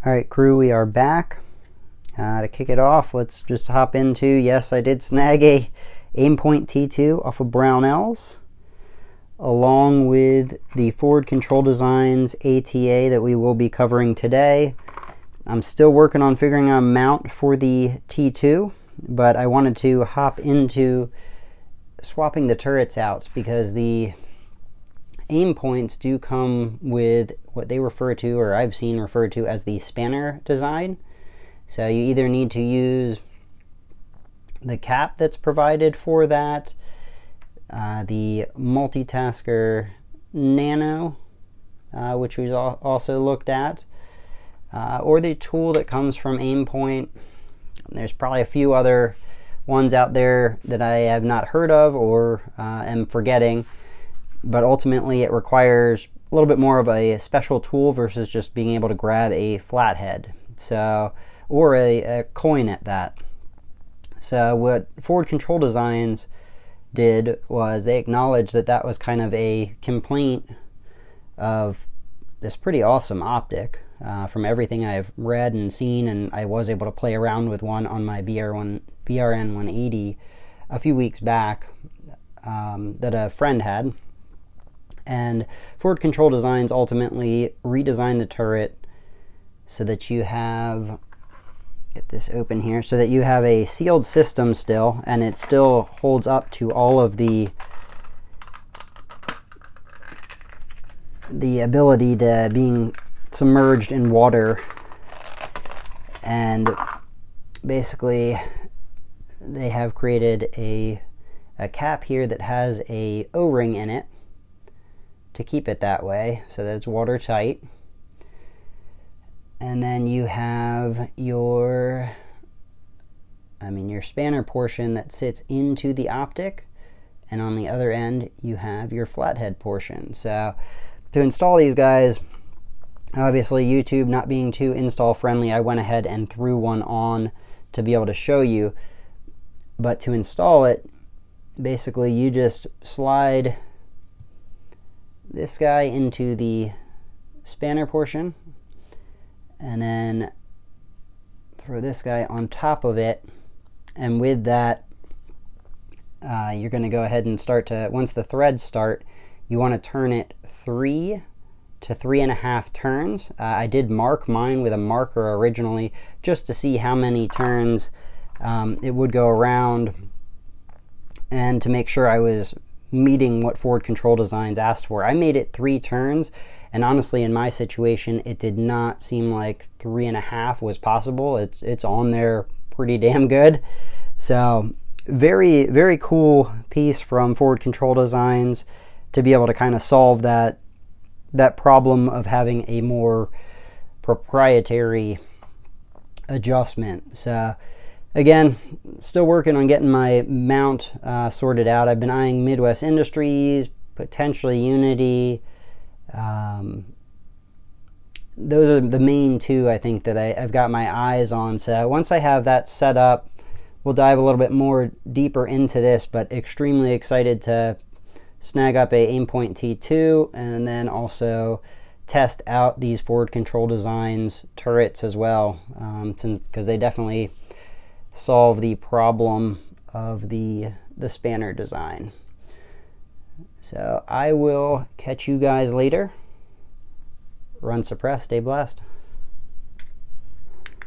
All right, crew, we are back. To kick it off, let's just hop into, yes, I did snag a Aimpoint T2 off of Brownells, along with the Forward Control Designs ATA that we will be covering today. I'm still working on figuring out a mount for the T2, but I wanted to hop into swapping the turrets out because the Aimpoints do come with what they refer to, or I've seen referred to as the spanner design. So you either need to use the cap that's provided for that, the multitasker nano, which we've also looked at, or the tool that comes from Aimpoint. There's probably a few other ones out there that I have not heard of or am forgetting, but ultimately it requires a little bit more of a special tool versus just being able to grab a flathead. So, or a coin at that. So what Forward Control Designs did was they acknowledged that that was kind of a complaint of this pretty awesome optic. From everything I've read and seen, and I was able to play around with one on my BRN 180 a few weeks back that a friend had. And Forward Control Designs ultimately redesigned the turret so that you have, get this open here, so that you have a sealed system still, and it still holds up to all of the ability to being submerged in water. And basically they have created a cap here that has a O-ring in it to keep it that way so that it's watertight. And then you have your spanner portion that sits into the optic, and on the other end you have your flathead portion. So to install these guys, obviously YouTube not being too install friendly, I went ahead and threw one on to be able to show you. But to install it, basically you just slide this guy into the spanner portion and then throw this guy on top of it, and with that you're going to go ahead and start to, once the threads start, you want to turn it 3 to 3.5 turns. I did mark mine with a marker originally just to see how many turns it would go around, and to make sure I was meeting what Forward Control Designs asked for. I made it 3 turns, and honestly in my situation it did not seem like 3.5 was possible. It's on there pretty damn good. So very, very cool piece from Forward Control Designs to be able to kind of solve that problem of having a more proprietary adjustment. So again, still working on getting my mount sorted out. I've been eyeing Midwest Industries, potentially Unity. Those are the main two I think that I've got my eyes on. So once I have that set up, we'll dive a little bit more deeper into this, but extremely excited to snag up a Aimpoint T2 and then also test out these Forward Control Designs turrets as well, because they definitely solve the problem of the spanner design. So I will catch you guys later. Run suppressed, stay blessed.